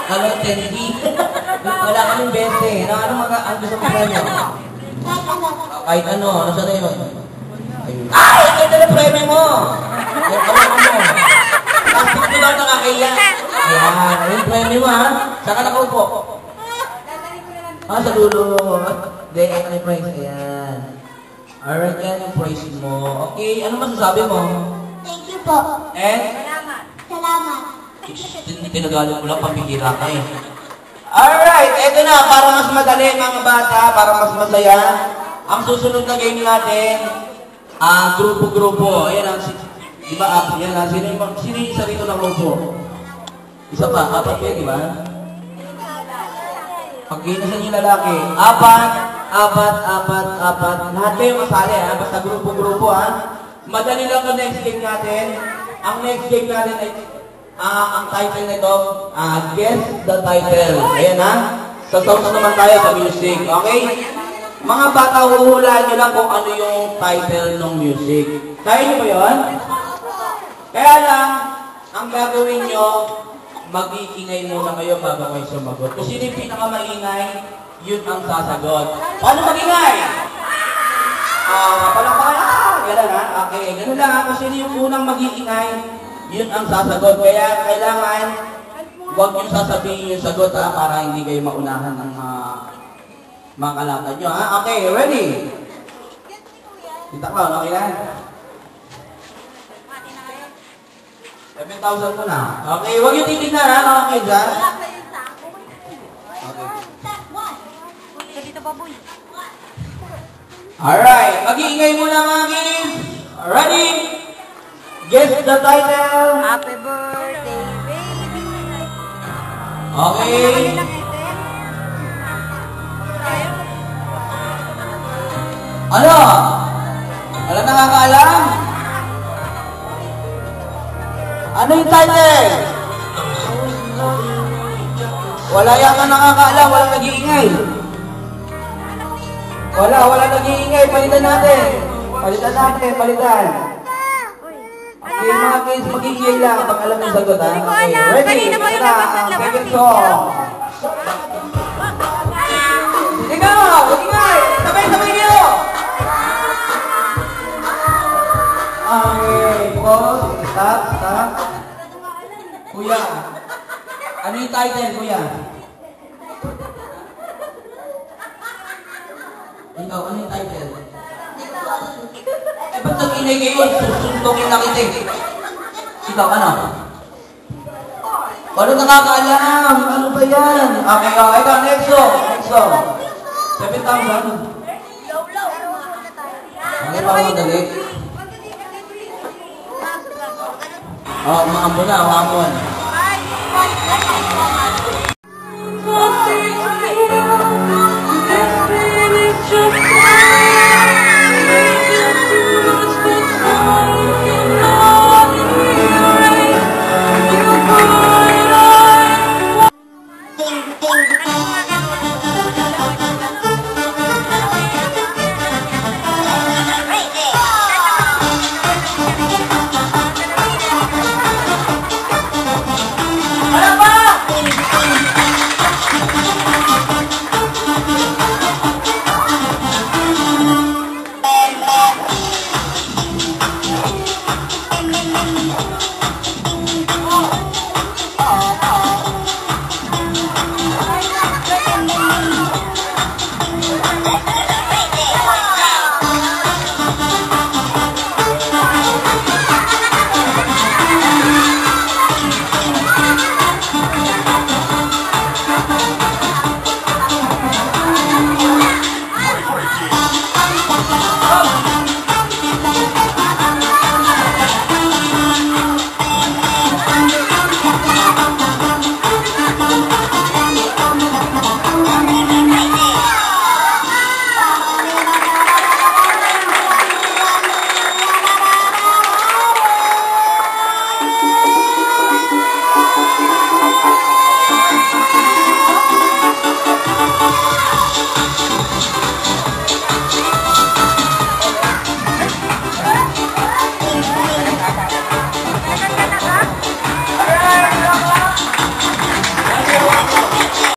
Ano, 10D? Wala kaming 20. Ano gusto mo premyo? Kahit ano. Ano siya na yun? Ay! Ito na premyo mo! Ano mo? Plastic mo lang nakakaya. Ayan. Yung premyo mo, ha? Saan ka nakaupo? Sa dulo. Hindi, ano yung price? Ayan. Alright, yan yung price mo. Okay, ano masasabi mo? Thank you po. Salamat. Salamat. Tinagalog mo lang, pamihira ka eh. Alright, eto na, para mas madali mga bata, para mas masaya. Ang susunod na game natin, grupo-grupo. Ayan ang, di ba, yan ang, sino yung isa rito ng grupo? Isa pa, apat kayo, di ba? Pag-inisan yung lalaki, apat. Lahat kayo masali, ha? Basta grupo-grupo, ha? Madali lang ang next game natin. Ang next game natin ay, ang title nito, Guess the Title. Ayan, ha? Sasaw naman tayo sa music, okay? Mga bata, huhulaan nyo lang kung ano yung title ng music. Kaya nyo ba yun? Kaya lang, ang gagawin nyo, mag-iingay muna kayo bago kayo sumagot. Kung sino yung pinakamaingay, yun ang sasagot. Paano mag-ingay? Palakpakan, gano'n ha? Okay, gano'n lang ha. Kung sino yung unang mag-iingay, yun ang sasagot. Kaya kailangan, huwag yung sasabihin yung sagot ha, para hindi kayo maunahan ng mga kalaban nyo ha. Okay, ready? Kita ko, okay na? 7,000 mo na. Okay, huwag yung titignan ha, okay dyan? Alright, mag-iingay muna mga kids. Ready? Guess the title. Happy birthday, baby. Okay. Ano? Wala nakakaalam? Ano yung title? Wala yata nakakaalam, walang nag-iingay. Wala nag-iingay, palitan natin. Palitan. Okay, mga kids, mag-iingay lang pag alam yung sagot, ha? Okay, ready? Ito na, second song. Ikaw, mag-iingay! Sabay niyo! Okay, pause, stop. Kuya, ano yung title, kuya? Ikaw, ano yung title? Ba't nag-inay kayo? Susuntokin na kita eh. Ikaw, ano? Wala nakakaalam. Ano ba yan? Okay, ikaw, next song. 7,000. Okay pa ako dali. Umaambon na.